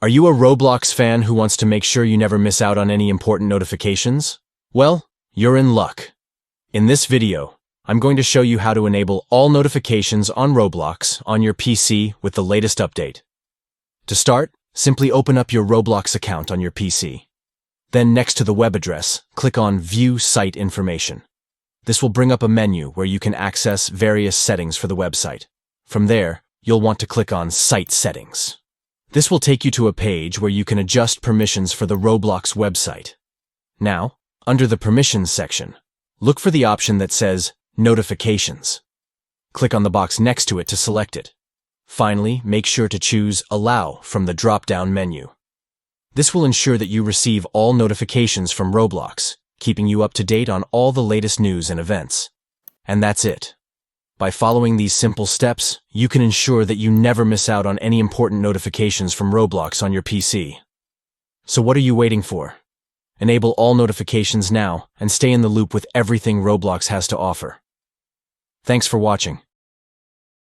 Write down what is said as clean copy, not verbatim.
Are you a Roblox fan who wants to make sure you never miss out on any important notifications? Well, you're in luck. In this video, I'm going to show you how to enable all notifications on Roblox on your PC with the latest update. To start, simply open up your Roblox account on your PC. Then next to the web address, click on View Site Information. This will bring up a menu where you can access various settings for the website. From there, you'll want to click on Site Settings. This will take you to a page where you can adjust permissions for the Roblox website. Now, under the Permissions section, look for the option that says Notifications. Click on the box next to it to select it. Finally, make sure to choose Allow from the drop-down menu. This will ensure that you receive all notifications from Roblox, keeping you up to date on all the latest news and events. And that's it. By following these simple steps, you can ensure that you never miss out on any important notifications from Roblox on your PC. So what are you waiting for? Enable all notifications now and stay in the loop with everything Roblox has to offer. Thanks for watching.